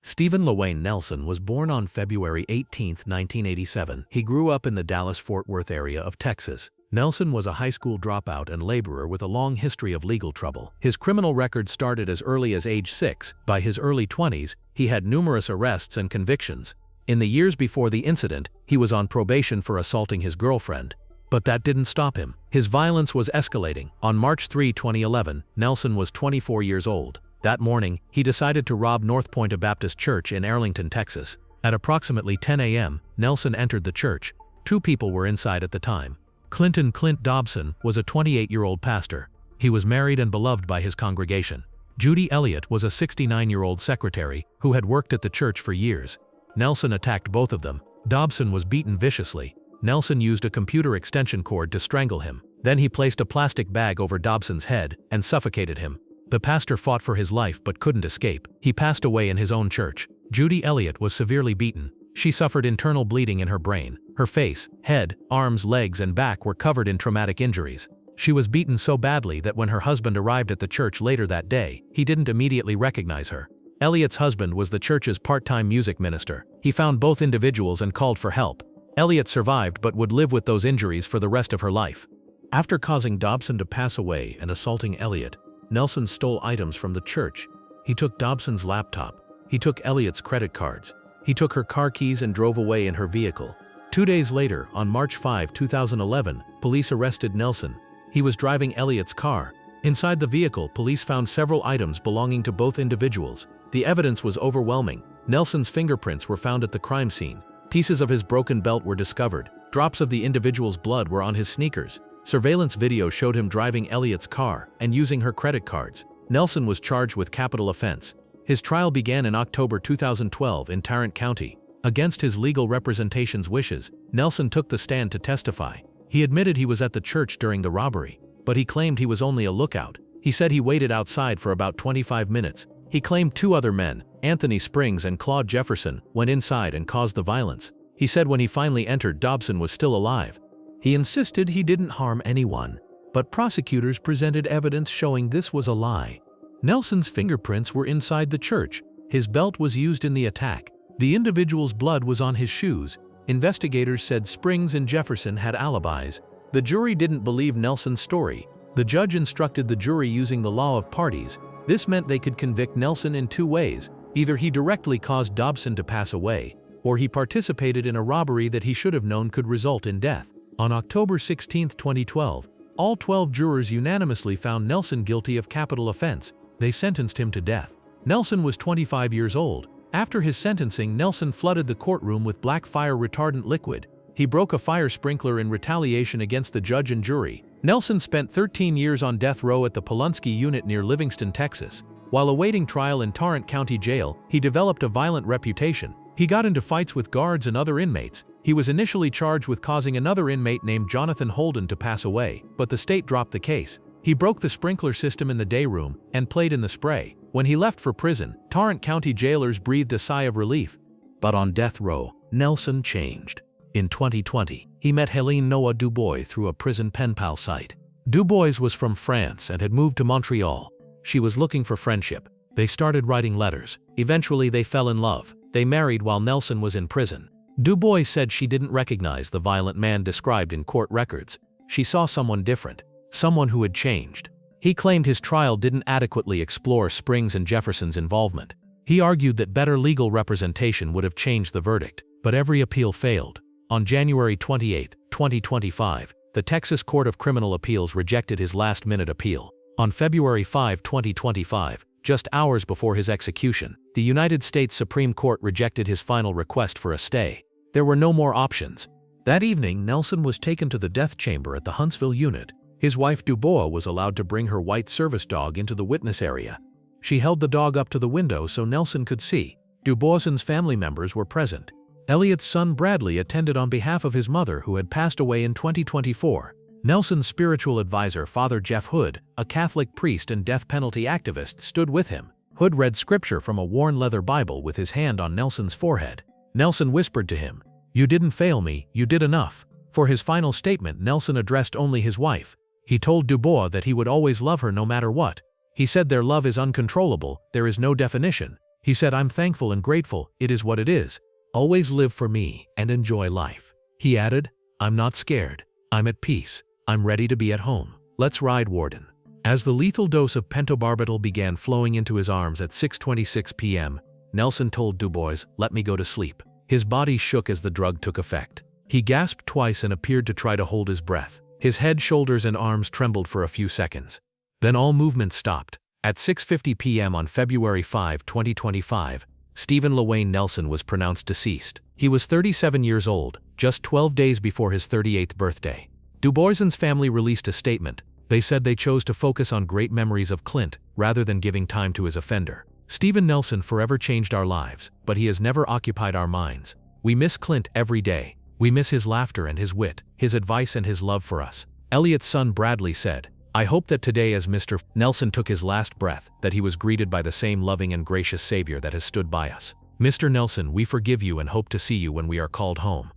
Stephen LaWayne Nelson was born on February 18, 1987. He grew up in the Dallas-Fort Worth area of Texas. Nelson was a high school dropout and laborer with a long history of legal trouble. His criminal record started as early as age 6. By his early 20s, he had numerous arrests and convictions. In the years before the incident, he was on probation for assaulting his girlfriend. But that didn't stop him. His violence was escalating. On March 3, 2011, Nelson was 24 years old. That morning, he decided to rob North Point Baptist Church in Arlington, Texas. At approximately 10 a.m., Nelson entered the church. Two people were inside at the time. Clint Dobson was a 28-year-old pastor. He was married and beloved by his congregation. Judy Elliott was a 69-year-old secretary who had worked at the church for years. Nelson attacked both of them. Dobson was beaten viciously. Nelson used a computer extension cord to strangle him. Then he placed a plastic bag over Dobson's head and suffocated him. The pastor fought for his life but couldn't escape. He passed away in his own church. Judy Elliott was severely beaten. She suffered internal bleeding in her brain. Her face, head, arms, legs, and back were covered in traumatic injuries. She was beaten so badly that when her husband arrived at the church later that day, he didn't immediately recognize her. Elliott's husband was the church's part-time music minister. He found both individuals and called for help. Elliott survived but would live with those injuries for the rest of her life. After causing Dobson to pass away and assaulting Elliott, Nelson stole items from the church. He took Dobson's laptop. He took Elliott's credit cards. He took her car keys and drove away in her vehicle. 2 days later, on March 5, 2011, police arrested Nelson. He was driving Elliott's car. Inside the vehicle, police found several items belonging to both individuals. The evidence was overwhelming. Nelson's fingerprints were found at the crime scene. Pieces of his broken belt were discovered. Drops of the individual's blood were on his sneakers. Surveillance video showed him driving Elliott's car and using her credit cards. Nelson was charged with capital offense. His trial began in October 2012 in Tarrant County. Against his legal representation's wishes, Nelson took the stand to testify. He admitted he was at the church during the robbery, but he claimed he was only a lookout. He said he waited outside for about 25 minutes. He claimed two other men, Anthony Springs and Claude Jefferson, went inside and caused the violence. He said when he finally entered, Dobson was still alive. He insisted he didn't harm anyone, but prosecutors presented evidence showing this was a lie. Nelson's fingerprints were inside the church. His belt was used in the attack. The individual's blood was on his shoes. Investigators said Springs and Jefferson had alibis. The jury didn't believe Nelson's story. The judge instructed the jury using the law of parties. This meant they could convict Nelson in two ways. Either he directly caused Dobson to pass away, or he participated in a robbery that he should have known could result in death. On October 16, 2012, all 12 jurors unanimously found Nelson guilty of capital offense. They sentenced him to death. Nelson was 25 years old. After his sentencing, Nelson flooded the courtroom with black fire retardant liquid. He broke a fire sprinkler in retaliation against the judge and jury. Nelson spent 13 years on death row at the Polunsky unit near Livingston, Texas. While awaiting trial in Tarrant County Jail, he developed a violent reputation. He got into fights with guards and other inmates. He was initially charged with causing another inmate named Jonathan Holden to pass away, but the state dropped the case. He broke the sprinkler system in the day room and played in the spray. When he left for prison, Tarrant County jailers breathed a sigh of relief. But on death row, Nelson changed. In 2020, he met Helene Noah Dubois through a prison pen pal site. Dubois was from France and had moved to Montreal. She was looking for friendship. They started writing letters. Eventually, they fell in love. They married while Nelson was in prison. Dubois said she didn't recognize the violent man described in court records. She saw someone different, someone who had changed. He claimed his trial didn't adequately explore Springs and Jefferson's involvement. He argued that better legal representation would have changed the verdict, but every appeal failed. On January 28, 2025, the Texas Court of Criminal Appeals rejected his last-minute appeal. On February 5, 2025, just hours before his execution, the United States Supreme Court rejected his final request for a stay. There were no more options. That evening, Nelson was taken to the death chamber at the Huntsville unit. His wife Dubois was allowed to bring her white service dog into the witness area. She held the dog up to the window so Nelson could see. Dubois's family members were present. Elliott's son Bradley attended on behalf of his mother who had passed away in 2024. Nelson's spiritual advisor, Father Jeff Hood, a Catholic priest and death penalty activist, stood with him. Hood read scripture from a worn leather Bible with his hand on Nelson's forehead. Nelson whispered to him, "You didn't fail me, you did enough." For his final statement, Nelson addressed only his wife. He told Dubois that he would always love her no matter what. He said their love is uncontrollable, there is no definition. He said, "I'm thankful and grateful, it is what it is. Always live for me and enjoy life." He added, "I'm not scared. I'm at peace. I'm ready to be at home. Let's ride, Warden." As the lethal dose of pentobarbital began flowing into his arms at 6:26 p.m., Nelson told Dubois, "Let me go to sleep." His body shook as the drug took effect. He gasped twice and appeared to try to hold his breath. His head, shoulders, and arms trembled for a few seconds. Then all movement stopped. At 6:50 p.m. on February 5, 2025, Stephen LaWayne Nelson was pronounced deceased. He was 37 years old, just 12 days before his 38th birthday. Dubois's family released a statement. They said they chose to focus on great memories of Clint rather than giving time to his offender. "Stephen Nelson forever changed our lives, but he has never occupied our minds. We miss Clint every day. We miss his laughter and his wit, his advice and his love for us." Elliot's son Bradley said, "I hope that today, as Mr. Nelson took his last breath, that he was greeted by the same loving and gracious Savior that has stood by us. Mr. Nelson, we forgive you and hope to see you when we are called home."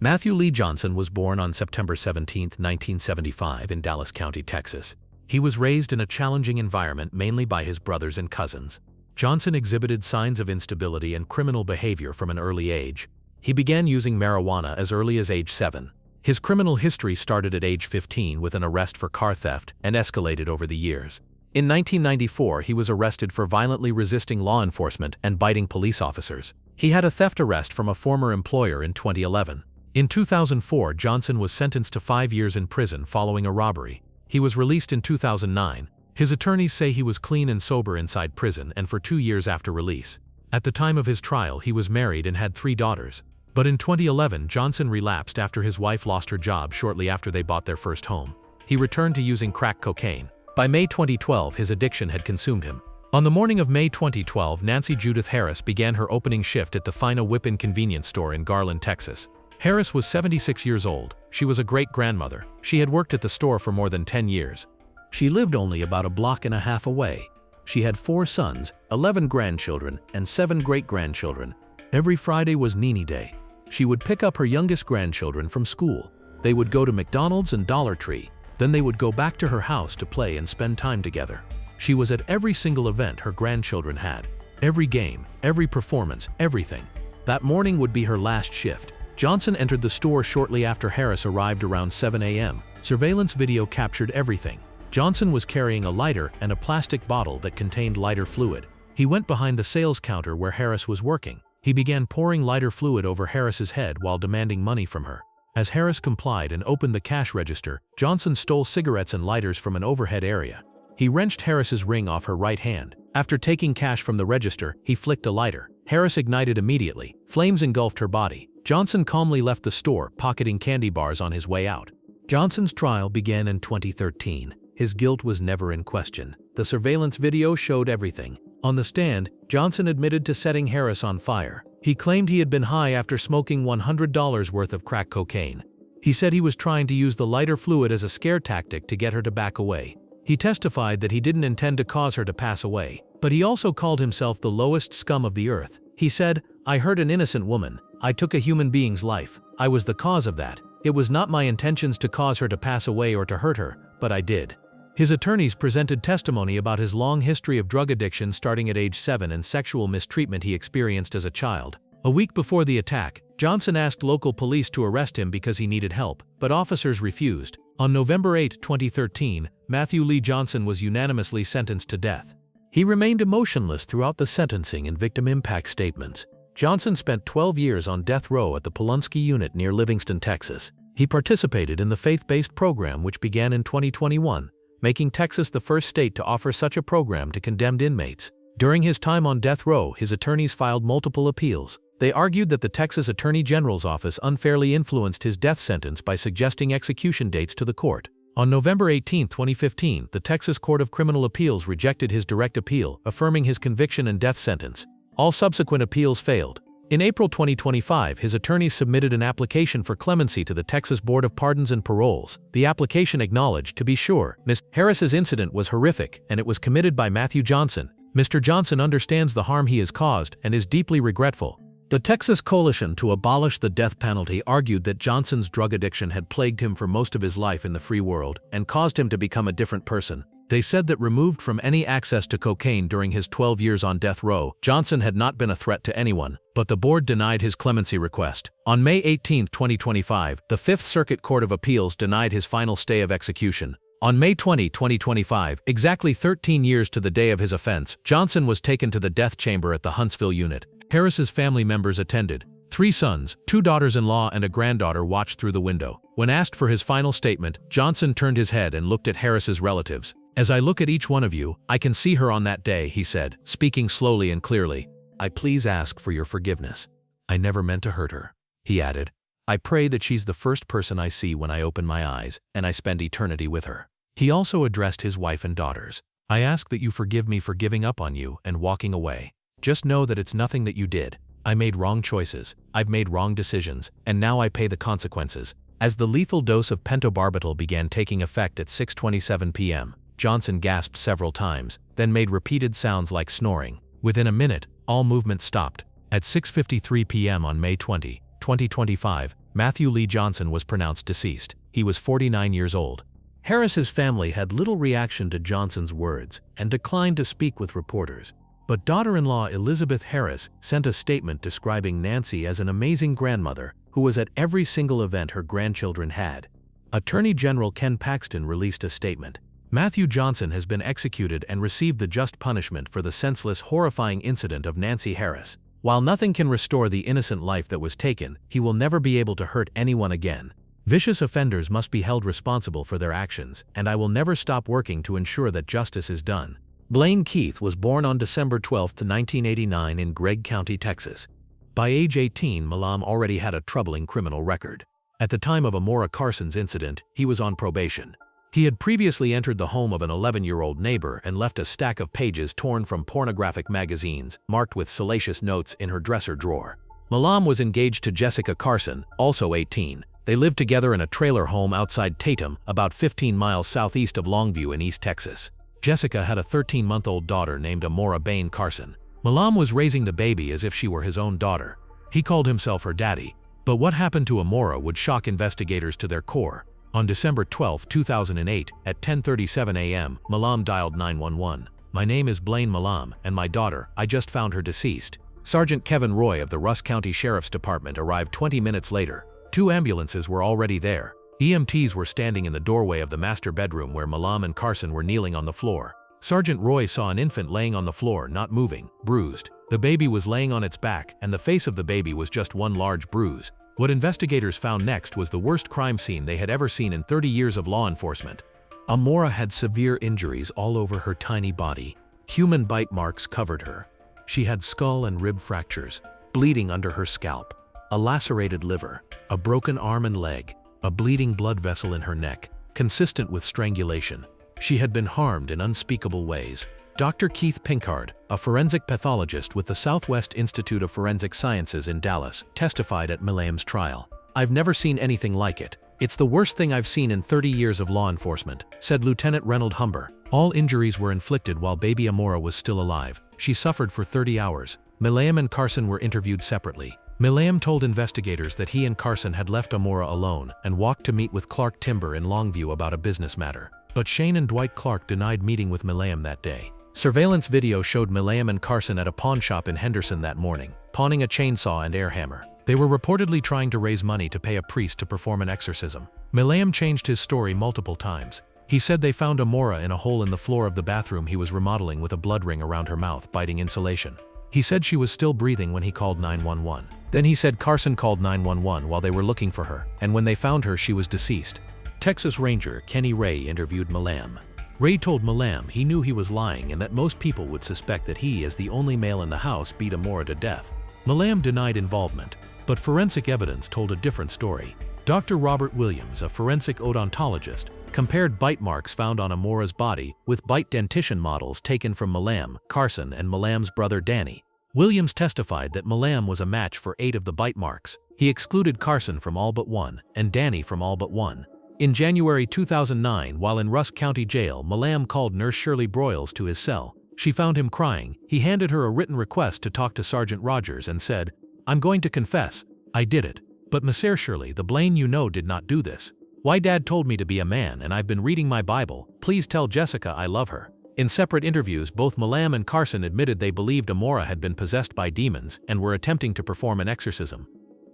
Matthew Lee Johnson was born on September 17, 1975 in Dallas County, Texas. He was raised in a challenging environment mainly by his brothers and cousins. Johnson exhibited signs of instability and criminal behavior from an early age. He began using marijuana as early as age 7. His criminal history started at age 15 with an arrest for car theft and escalated over the years. In 1994, he was arrested for violently resisting law enforcement and biting police officers. He had a theft arrest from a former employer in 2011. In 2004, Johnson was sentenced to 5 years in prison following a robbery. He was released in 2009. His attorneys say he was clean and sober inside prison and for 2 years after release. At the time of his trial, he was married and had 3 daughters. But in 2011, Johnson relapsed after his wife lost her job shortly after they bought their first home. He returned to using crack cocaine. By May 2012, his addiction had consumed him. On the morning of May 2012, Nancy Judith Harris began her opening shift at the Fina Whippin convenience store in Garland, Texas. Harris was 76 years old. She was a great-grandmother. She had worked at the store for more than 10 years. She lived only about a block and a half away. She had 4 sons, 11 grandchildren, and 7 great-grandchildren. Every Friday was Nini Day. She would pick up her youngest grandchildren from school. They would go to McDonald's and Dollar Tree. Then they would go back to her house to play and spend time together. She was at every single event her grandchildren had. Every game, every performance, everything. That morning would be her last shift. Johnson entered the store shortly after Harris arrived around 7 a.m. Surveillance video captured everything. Johnson was carrying a lighter and a plastic bottle that contained lighter fluid. He went behind the sales counter where Harris was working. He began pouring lighter fluid over Harris's head while demanding money from her. As Harris complied and opened the cash register, Johnson stole cigarettes and lighters from an overhead area. He wrenched Harris's ring off her right hand. After taking cash from the register, he flicked a lighter. Harris ignited immediately. Flames engulfed her body. Johnson calmly left the store, pocketing candy bars on his way out. Johnson's trial began in 2013. His guilt was never in question. The surveillance video showed everything. On the stand, Johnson admitted to setting Harris on fire. He claimed he had been high after smoking $100 worth of crack cocaine. He said he was trying to use the lighter fluid as a scare tactic to get her to back away. He testified that he didn't intend to cause her to pass away, but he also called himself the lowest scum of the earth. He said, "I hurt an innocent woman. I took a human being's life. I was the cause of that. It was not my intentions to cause her to pass away or to hurt her, but I did." His attorneys presented testimony about his long history of drug addiction starting at age 7 and sexual mistreatment he experienced as a child. A week before the attack, Johnson asked local police to arrest him because he needed help, but officers refused. On November 8, 2013, Matthew Lee Johnson was unanimously sentenced to death. He remained emotionless throughout the sentencing and victim impact statements. Johnson spent 12 years on death row at the Polunsky Unit near Livingston, Texas. He participated in the faith-based program which began in 2021, making Texas the first state to offer such a program to condemned inmates. During his time on death row, his attorneys filed multiple appeals. They argued that the Texas Attorney General's office unfairly influenced his death sentence by suggesting execution dates to the court. On November 18, 2015, the Texas Court of Criminal Appeals rejected his direct appeal, affirming his conviction and death sentence. All subsequent appeals failed. In April 2025, his attorneys submitted an application for clemency to the Texas Board of Pardons and Paroles. The application acknowledged, to be sure, Ms. Harris's incident was horrific and it was committed by Matthew Johnson. Mr. Johnson understands the harm he has caused and is deeply regretful. The Texas Coalition to Abolish the Death Penalty argued that Johnson's drug addiction had plagued him for most of his life in the free world and caused him to become a different person. They said that removed from any access to cocaine during his 12 years on death row, Johnson had not been a threat to anyone, but the board denied his clemency request. On May 18, 2025, the Fifth Circuit Court of Appeals denied his final stay of execution. On May 20, 2025, exactly 13 years to the day of his offense, Johnson was taken to the death chamber at the Huntsville unit. Harris's family members attended. 3 sons, 2 daughters-in-law and a granddaughter watched through the window. When asked for his final statement, Johnson turned his head and looked at Harris's relatives. "As I look at each one of you, I can see her on that day," he said, speaking slowly and clearly. "I please ask for your forgiveness. I never meant to hurt her," he added. "I pray that she's the first person I see when I open my eyes, and I spend eternity with her." He also addressed his wife and daughters. "I ask that you forgive me for giving up on you and walking away. Just know that it's nothing that you did. I made wrong choices, I've made wrong decisions, and now I pay the consequences." As the lethal dose of pentobarbital began taking effect at 6:27 p.m., Johnson gasped several times, then made repeated sounds like snoring. Within a minute, all movement stopped. At 6:53 p.m. on May 20, 2025, Matthew Lee Johnson was pronounced deceased. He was 49 years old. Harris's family had little reaction to Johnson's words and declined to speak with reporters. But daughter-in-law Elizabeth Harris sent a statement describing Nancy as an amazing grandmother who was at every single event her grandchildren had. Attorney General Ken Paxton released a statement. "Matthew Johnson has been executed and received the just punishment for the senseless, horrifying incident of Nancy Harris. While nothing can restore the innocent life that was taken, he will never be able to hurt anyone again. Vicious offenders must be held responsible for their actions, and I will never stop working to ensure that justice is done." Blaine Keith was born on December 12, 1989 in Gregg County, Texas. By age 18, Milam already had a troubling criminal record. At the time of Amora Carson's incident, he was on probation. He had previously entered the home of an 11-year-old neighbor and left a stack of pages torn from pornographic magazines, marked with salacious notes, in her dresser drawer. Milam was engaged to Jessica Carson, also 18. They lived together in a trailer home outside Tatum, about 15 miles southeast of Longview in East Texas. Jessica had a 13-month-old daughter named Amora Bain Carson. Milam was raising the baby as if she were his own daughter. He called himself her daddy. But what happened to Amora would shock investigators to their core. On December 12, 2008, at 10:37 a.m., Milam dialed 911. "My name is Blaine Milam, and my daughter, I just found her deceased." Sergeant Kevin Roy of the Rusk County Sheriff's Department arrived 20 minutes later. 2 ambulances were already there. EMTs were standing in the doorway of the master bedroom where Milam and Carson were kneeling on the floor. Sergeant Roy saw an infant laying on the floor, not moving, bruised. The baby was laying on its back, and the face of the baby was just one large bruise. What investigators found next was the worst crime scene they had ever seen in 30 years of law enforcement. Amora had severe injuries all over her tiny body. Human bite marks covered her. She had skull and rib fractures, bleeding under her scalp, a lacerated liver, a broken arm and leg, a bleeding blood vessel in her neck, consistent with strangulation. She had been harmed in unspeakable ways. Dr. Keith Pinkard, a forensic pathologist with the Southwest Institute of Forensic Sciences in Dallas, testified at Milam's trial. "I've never seen anything like it. It's the worst thing I've seen in 30 years of law enforcement," said Lieutenant Reynold Humber. All injuries were inflicted while baby Amora was still alive. She suffered for 30 hours. Milam and Carson were interviewed separately. Milam told investigators that he and Carson had left Amora alone and walked to meet with Clark Timber in Longview about a business matter. But Shane and Dwight Clark denied meeting with Milam that day. Surveillance video showed Milam and Carson at a pawn shop in Henderson that morning, pawning a chainsaw and air hammer. They were reportedly trying to raise money to pay a priest to perform an exorcism. Milam changed his story multiple times. He said they found Amora in a hole in the floor of the bathroom he was remodeling with a blood ring around her mouth, biting insulation. He said she was still breathing when he called 911. Then he said Carson called 911 while they were looking for her, and when they found her, she was deceased. Texas Ranger Kenny Ray interviewed Milam. Ray told Milam he knew he was lying and that most people would suspect that he, as the only male in the house, beat Amora to death. Milam denied involvement, but forensic evidence told a different story. Dr. Robert Williams, a forensic odontologist, compared bite marks found on Amora's body with bite dentition models taken from Milam, Carson, and Milam's brother Danny. Williams testified that Milam was a match for 8 of the bite marks. He excluded Carson from all but 1 and Danny from all but 1. In January 2009, while in Rusk County Jail, Milam called Nurse Shirley Broyles to his cell. She found him crying. He handed her a written request to talk to Sergeant Rogers and said, "I'm going to confess. I did it. But Monsieur Shirley, the Blaine you know did not do this. Why Dad told me to be a man and I've been reading my Bible. Please tell Jessica I love her. In separate interviews, both Milam and Carson admitted they believed Amora had been possessed by demons and were attempting to perform an exorcism.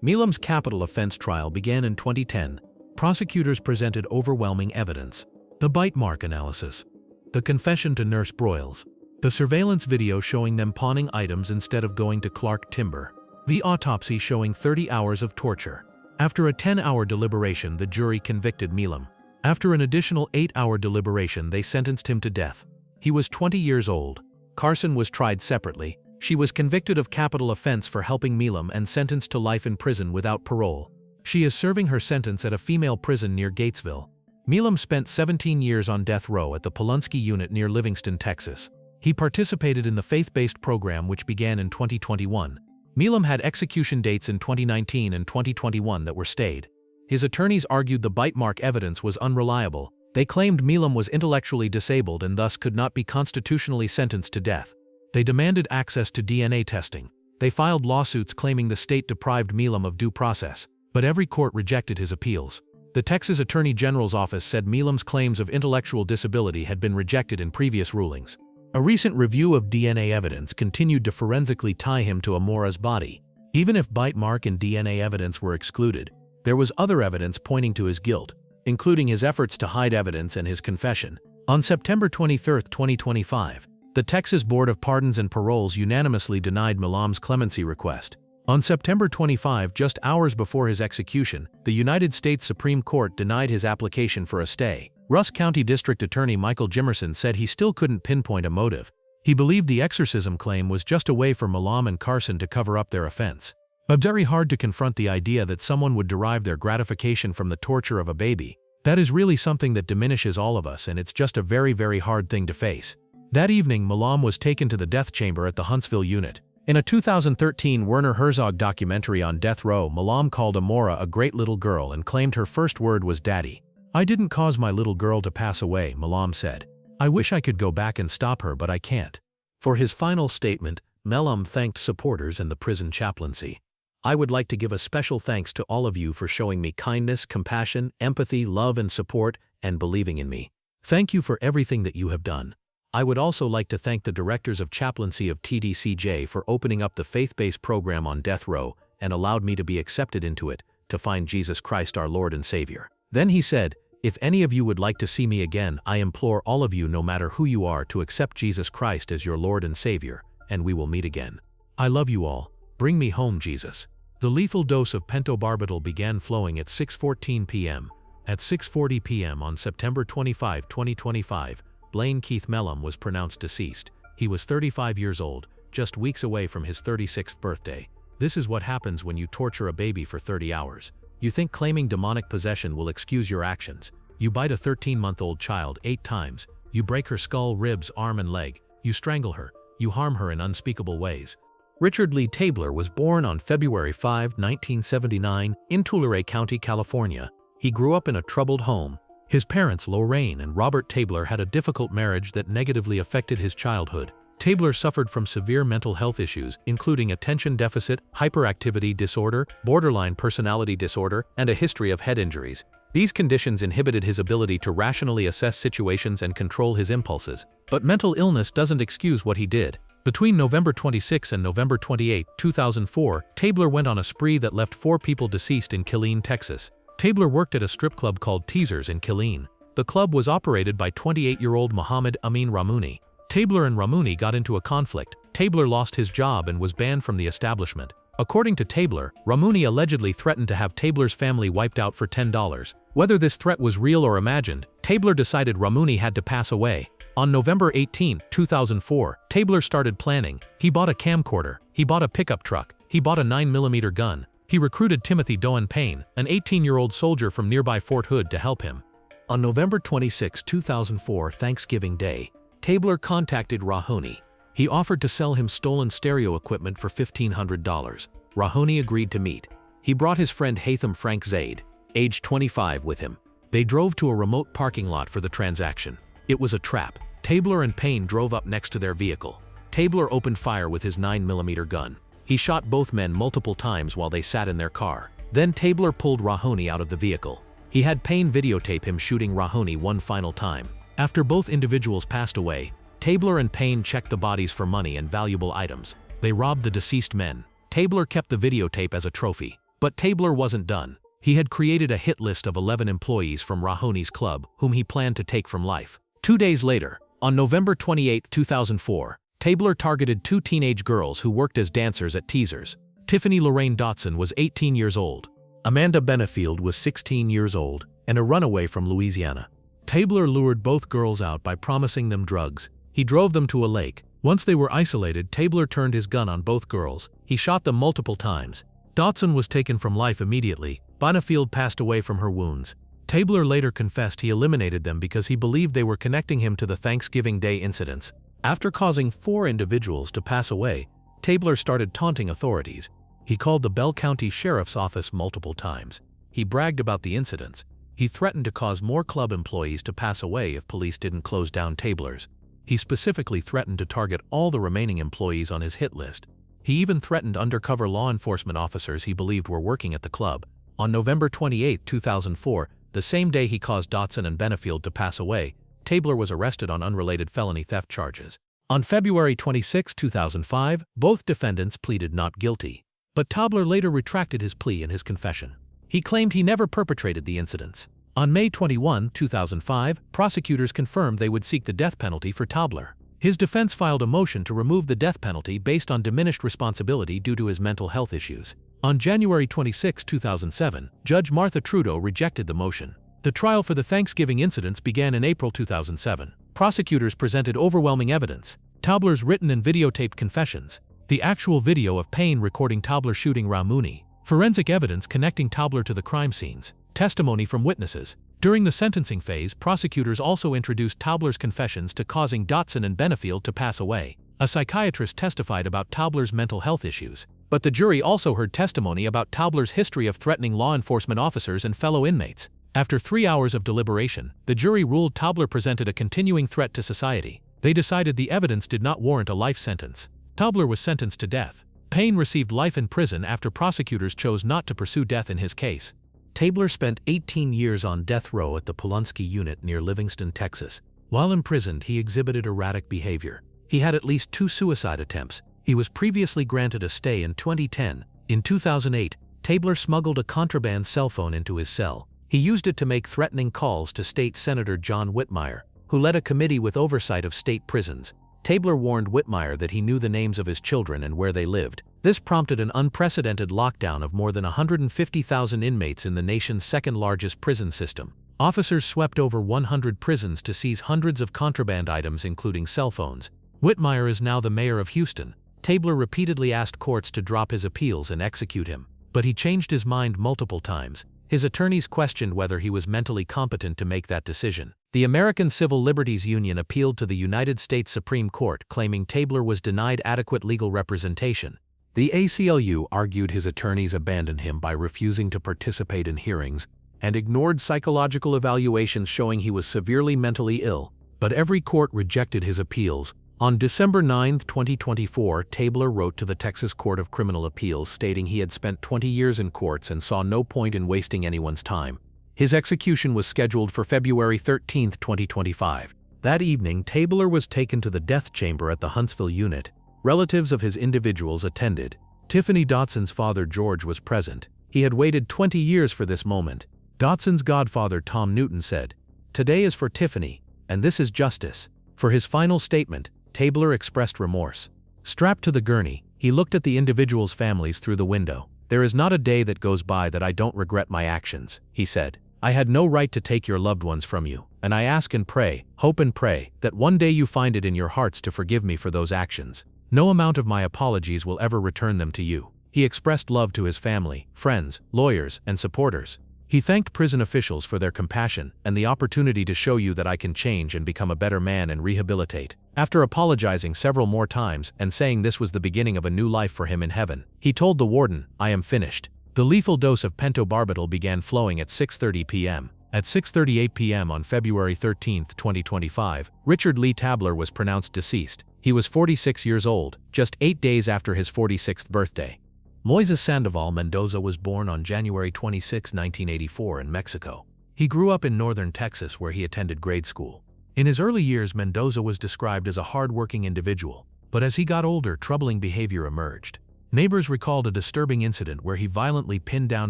Milam's capital offense trial began in 2010. Prosecutors presented overwhelming evidence. The bite mark analysis. The confession to Nurse Broyles. The surveillance video showing them pawning items instead of going to Clark Timber. The autopsy showing 30 hours of torture. After a 10-hour deliberation, the jury convicted Milam. After an additional 8-hour deliberation, they sentenced him to death. He was 20 years old. Carson was tried separately. She was convicted of capital offense for helping Milam and sentenced to life in prison without parole. She is serving her sentence at a female prison near Gatesville. Milam spent 17 years on death row at the Polunsky unit near Livingston, Texas. He participated in the faith-based program which began in 2021. Milam had execution dates in 2019 and 2021 that were stayed. His attorneys argued the bite mark evidence was unreliable. They claimed Milam was intellectually disabled and thus could not be constitutionally sentenced to death. They demanded access to DNA testing. They filed lawsuits claiming the state deprived Milam of due process, but every court rejected his appeals. The Texas Attorney General's office said Milam's claims of intellectual disability had been rejected in previous rulings. A recent review of DNA evidence continued to forensically tie him to Amora's body. Even if bite mark and DNA evidence were excluded, there was other evidence pointing to his guilt, including his efforts to hide evidence and his confession. On September 23, 2025, the Texas Board of Pardons and Paroles unanimously denied Milam's clemency request. On September 25, just hours before his execution, the United States Supreme Court denied his application for a stay. Rusk County District Attorney Michael Jimerson said he still couldn't pinpoint a motive. He believed the exorcism claim was just a way for Milam and Carson to cover up their offense. But very hard to confront the idea that someone would derive their gratification from the torture of a baby. That is really something that diminishes all of us, and it's just a very, very hard thing to face. That evening, Milam was taken to the death chamber at the Huntsville unit. In a 2013 Werner Herzog documentary on death row, Milam called Amora a great little girl and claimed her first word was daddy. "I didn't cause my little girl to pass away," Milam said. "I wish I could go back and stop her, but I can't." For his final statement, Milam thanked supporters and the prison chaplaincy. "I would like to give a special thanks to all of you for showing me kindness, compassion, empathy, love and support, and believing in me. Thank you for everything that you have done. I would also like to thank the directors of chaplaincy of TDCJ for opening up the faith-based program on death row and allowed me to be accepted into it, to find Jesus Christ our Lord and Savior." Then he said, "If any of you would like to see me again, I implore all of you, no matter who you are, to accept Jesus Christ as your Lord and Savior, and we will meet again. I love you all. Bring me home, Jesus." The lethal dose of pentobarbital began flowing at 6:14 p.m. At 6:40 p.m. on September 25, 2025, Blaine Milam was pronounced deceased. He was 35 years old, just weeks away from his 36th birthday. This is what happens when you torture a baby for 30 hours. You think claiming demonic possession will excuse your actions. You bite a 13-month-old child 8 times. You break her skull, ribs, arm, and leg. You strangle her. You harm her in unspeakable ways. Richard Lee Tabler was born on February 5, 1979, in Tulare County, California. He grew up in a troubled home. His parents, Lorraine and Robert Tabler, had a difficult marriage that negatively affected his childhood. Tabler suffered from severe mental health issues, including attention deficit, hyperactivity disorder, borderline personality disorder, and a history of head injuries. These conditions inhibited his ability to rationally assess situations and control his impulses. But mental illness doesn't excuse what he did. Between November 26 and November 28, 2004, Tabler went on a spree that left 4 people deceased in Killeen, Texas. Tabler worked at a strip club called Teasers in Killeen. The club was operated by 28-year-old Mohammed Amin Ramouni. Tabler and Ramouni got into a conflict. Tabler lost his job and was banned from the establishment. According to Tabler, Ramouni allegedly threatened to have Tabler's family wiped out for $10. Whether this threat was real or imagined, Tabler decided Ramouni had to pass away. On November 18, 2004, Tabler started planning. He bought a camcorder. He bought a pickup truck. He bought a 9mm gun. He recruited Timothy Doan Payne, an 18-year-old soldier from nearby Fort Hood, to help him. On November 26, 2004, Thanksgiving Day, Tabler contacted Ramouni. He offered to sell him stolen stereo equipment for $1,500. Ramouni agreed to meet. He brought his friend Hatham Frank Zaid, age 25, with him. They drove to a remote parking lot for the transaction. It was a trap. Tabler and Payne drove up next to their vehicle. Tabler opened fire with his 9mm gun. He shot both men multiple times while they sat in their car. Then Tabler pulled Ramouni out of the vehicle. He had Payne videotape him shooting Rahoney one final time. After both individuals passed away, Tabler and Payne checked the bodies for money and valuable items. They robbed the deceased men. Tabler kept the videotape as a trophy. But Tabler wasn't done. He had created a hit list of 11 employees from Rahoney's club, whom he planned to take from life. 2 days later, on November 28, 2004, Tabler targeted 2 teenage girls who worked as dancers at Teasers. Tiffany Lorraine Dotson was 18 years old. Amanda Benefield was 16 years old and a runaway from Louisiana. Tabler lured both girls out by promising them drugs. He drove them to a lake. Once they were isolated, Tabler turned his gun on both girls. He shot them multiple times. Dotson was taken from life immediately. Benefield passed away from her wounds. Tabler later confessed he eliminated them because he believed they were connecting him to the Thanksgiving Day incidents. After causing 4 individuals to pass away, Tabler started taunting authorities. He called the Bell County Sheriff's Office multiple times. He bragged about the incidents. He threatened to cause more club employees to pass away if police didn't close down Tabler's. He specifically threatened to target all the remaining employees on his hit list. He even threatened undercover law enforcement officers he believed were working at the club. On November 28, 2004, the same day he caused Dotson and Benefield to pass away, Tabler was arrested on unrelated felony theft charges. On February 26, 2005, both defendants pleaded not guilty. But Tabler later retracted his plea in his confession. He claimed he never perpetrated the incidents. On May 21, 2005, prosecutors confirmed they would seek the death penalty for Tabler. His defense filed a motion to remove the death penalty based on diminished responsibility due to his mental health issues. On January 26, 2007, Judge Martha Trudeau rejected the motion. The trial for the Thanksgiving incidents began in April 2007. Prosecutors presented overwhelming evidence: Tabler's written and videotaped confessions, the actual video of Payne recording Tabler shooting Rahoney, forensic evidence connecting Tabler to the crime scenes, testimony from witnesses. During the sentencing phase, prosecutors also introduced Tabler's confessions to causing Dotson and Benefield to pass away. A psychiatrist testified about Tabler's mental health issues, but the jury also heard testimony about Tabler's history of threatening law enforcement officers and fellow inmates. After 3 hours of deliberation, the jury ruled Tabler presented a continuing threat to society. They decided the evidence did not warrant a life sentence. Tabler was sentenced to death. Payne received life in prison after prosecutors chose not to pursue death in his case. Tabler spent 18 years on death row at the Pulaski unit near Livingston, Texas. While imprisoned, he exhibited erratic behavior. He had at least 2 suicide attempts. He was previously granted a stay in 2010. In 2008, Tabler smuggled a contraband cell phone into his cell. He used it to make threatening calls to State Senator John Whitmire, who led a committee with oversight of state prisons. Tabler warned Whitmire that he knew the names of his children and where they lived. This prompted an unprecedented lockdown of more than 150,000 inmates in the nation's second-largest prison system. Officers swept over 100 prisons to seize hundreds of contraband items including cell phones. Whitmire is now the mayor of Houston. Tabler repeatedly asked courts to drop his appeals and execute him, but he changed his mind multiple times. His attorneys questioned whether he was mentally competent to make that decision. The American Civil Liberties Union appealed to the United States Supreme Court, claiming Tabler was denied adequate legal representation. The ACLU argued his attorneys abandoned him by refusing to participate in hearings and ignored psychological evaluations showing he was severely mentally ill. But every court rejected his appeals. On December 9, 2024, Tabler wrote to the Texas Court of Criminal Appeals stating he had spent 20 years in courts and saw no point in wasting anyone's time. His execution was scheduled for February 13, 2025. That evening, Tabler was taken to the death chamber at the Huntsville unit. Relatives of his individuals attended. Tiffany Dotson's father George was present. He had waited 20 years for this moment. Dotson's godfather Tom Newton said, "Today is for Tiffany, and this is justice." For his final statement, Tabler expressed remorse. Strapped to the gurney, he looked at the individuals' families through the window. "There is not a day that goes by that I don't regret my actions," he said. "I had no right to take your loved ones from you, and I ask and pray, hope and pray, that one day you find it in your hearts to forgive me for those actions. No amount of my apologies will ever return them to you." He expressed love to his family, friends, lawyers, and supporters. He thanked prison officials for their compassion and the opportunity to show you that I can change and become a better man and rehabilitate. After apologizing several more times and saying this was the beginning of a new life for him in heaven, he told the warden, "I am finished." The lethal dose of pentobarbital began flowing at 6:30 p.m. At 6:38 p.m. on February 13, 2025, Richard Lee Tabler was pronounced deceased. He was 46 years old, just 8 days after his 46th birthday. Moises Mendoza was born on January 26, 1984 in Mexico. He grew up in northern Texas where he attended grade school. In his early years, Mendoza was described as a hard-working individual, but as he got older, troubling behavior emerged. Neighbors recalled a disturbing incident where he violently pinned down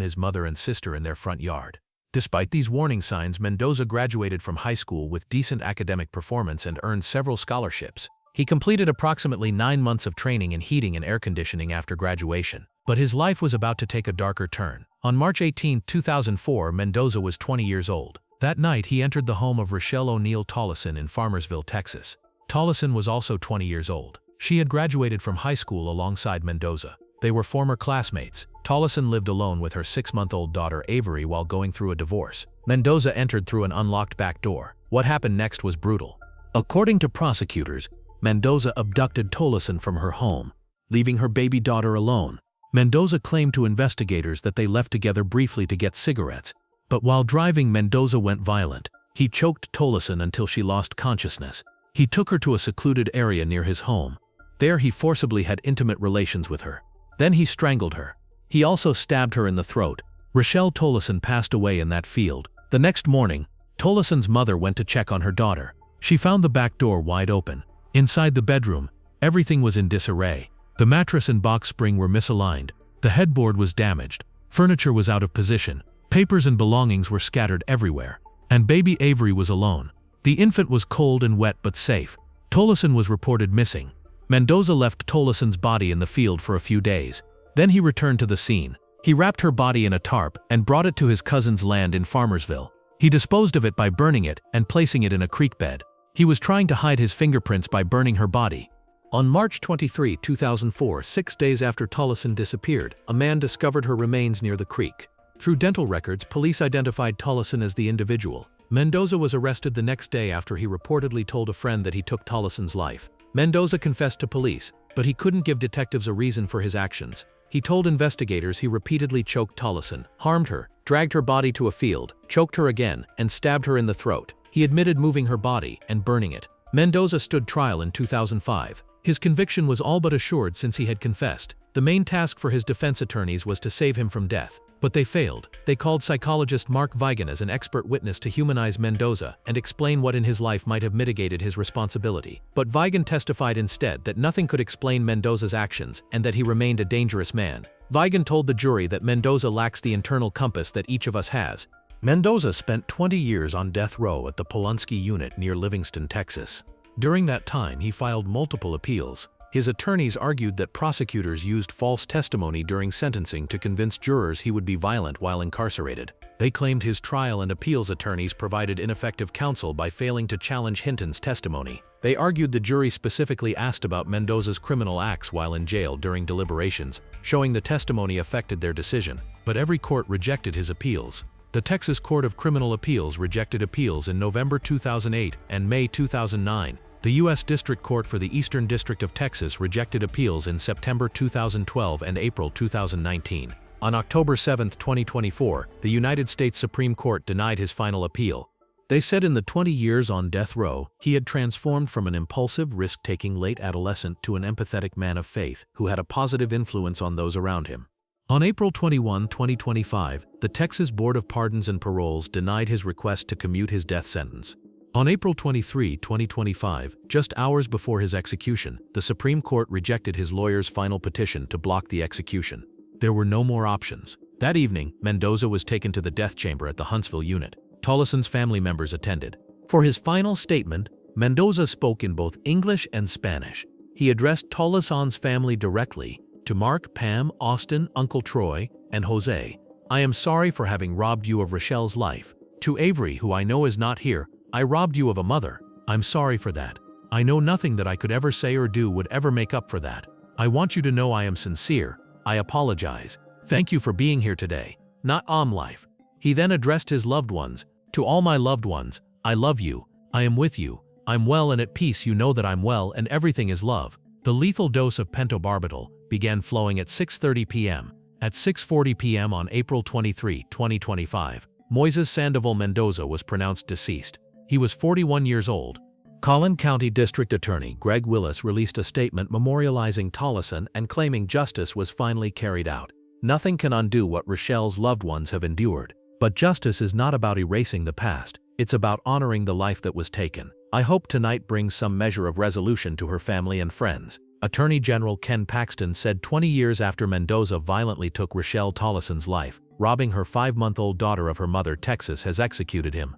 his mother and sister in their front yard. Despite these warning signs, Mendoza graduated from high school with decent academic performance and earned several scholarships. He completed approximately 9 months of training in heating and air conditioning after graduation. But his life was about to take a darker turn. On March 18, 2004, Mendoza was 20 years old. That night, he entered the home of Rochelle O'Neill Tollison in Farmersville, Texas. Tollison was also 20 years old. She had graduated from high school alongside Mendoza. They were former classmates. Tollison lived alone with her 6-month-old daughter Avery while going through a divorce. Mendoza entered through an unlocked back door. What happened next was brutal. According to prosecutors, Mendoza abducted Tollison from her home, leaving her baby daughter alone. Mendoza claimed to investigators that they left together briefly to get cigarettes, but while driving, Mendoza went violent. He choked Tollison until she lost consciousness. He took her to a secluded area near his home. There he forcibly had intimate relations with her. Then he strangled her. He also stabbed her in the throat. Rochelle Tollison passed away in that field. The next morning, Tollison's mother went to check on her daughter. She found the back door wide open. Inside the bedroom, everything was in disarray. The mattress and box spring were misaligned. The headboard was damaged. Furniture was out of position. Papers and belongings were scattered everywhere. And baby Avery was alone. The infant was cold and wet but safe. Tollison was reported missing. Mendoza left Tollison's body in the field for a few days. Then he returned to the scene. He wrapped her body in a tarp and brought it to his cousin's land in Farmersville. He disposed of it by burning it and placing it in a creek bed. He was trying to hide his fingerprints by burning her body. On March 23, 2004, 6 days after Tollison disappeared, a man discovered her remains near the creek. Through dental records, police identified Tollison as the individual. Mendoza was arrested the next day after he reportedly told a friend that he took Tollison's life. Mendoza confessed to police, but he couldn't give detectives a reason for his actions. He told investigators he repeatedly choked Tollison, harmed her, dragged her body to a field, choked her again, and stabbed her in the throat. He admitted moving her body and burning it. Mendoza stood trial in 2005. His conviction was all but assured since he had confessed. The main task for his defense attorneys was to save him from death. But they failed. They called psychologist Mark Vigan as an expert witness to humanize Mendoza and explain what in his life might have mitigated his responsibility. But Vigan testified instead that nothing could explain Mendoza's actions and that he remained a dangerous man. Vigan told the jury that Mendoza lacks the internal compass that each of us has. Mendoza spent 20 years on death row at the Polunsky unit near Livingston, Texas. During that time, he filed multiple appeals. His attorneys argued that prosecutors used false testimony during sentencing to convince jurors he would be violent while incarcerated. They claimed his trial and appeals attorneys provided ineffective counsel by failing to challenge Hinton's testimony. They argued the jury specifically asked about Mendoza's criminal acts while in jail during deliberations, showing the testimony affected their decision. But every court rejected his appeals. The Texas Court of Criminal Appeals rejected appeals in November 2008 and May 2009. The U.S. District Court for the Eastern District of Texas rejected appeals in September 2012 and April 2019. On October 7, 2024, the United States Supreme Court denied his final appeal. They said in the 20 years on death row, he had transformed from an impulsive, risk-taking late adolescent to an empathetic man of faith who had a positive influence on those around him. On April 21, 2025, the Texas Board of Pardons and Paroles denied his request to commute his death sentence. On April 23, 2025, just hours before his execution, the Supreme Court rejected his lawyer's final petition to block the execution. There were no more options. That evening, Mendoza was taken to the death chamber at the Huntsville unit. Tollison's family members attended. For his final statement, Mendoza spoke in both English and Spanish. He addressed Tollison's family directly, to Mark, Pam, Austin, Uncle Troy, and Jose. I am sorry for having robbed you of Rochelle's life. To Avery, who I know is not here, I robbed you of a mother. I'm sorry for that. I know nothing that I could ever say or do would ever make up for that. I want you to know I am sincere. I apologize. Thank you for being here today. Not life. He then addressed his loved ones. To all my loved ones, I love you. I am with you. I'm well and at peace. You know that I'm well and everything is love. The lethal dose of pentobarbital began flowing at 6:30 p.m. At 6:40 p.m. on April 23, 2025, Moises Sandoval Mendoza was pronounced deceased. He was 41 years old. Collin County District Attorney Greg Willis released a statement memorializing Tollison and claiming justice was finally carried out. Nothing can undo what Rochelle's loved ones have endured. But justice is not about erasing the past, it's about honoring the life that was taken. I hope tonight brings some measure of resolution to her family and friends. Attorney General Ken Paxton said 20 years after Mendoza violently took Rochelle Tollison's life, robbing her 5-month-old daughter of her mother, Texas has executed him.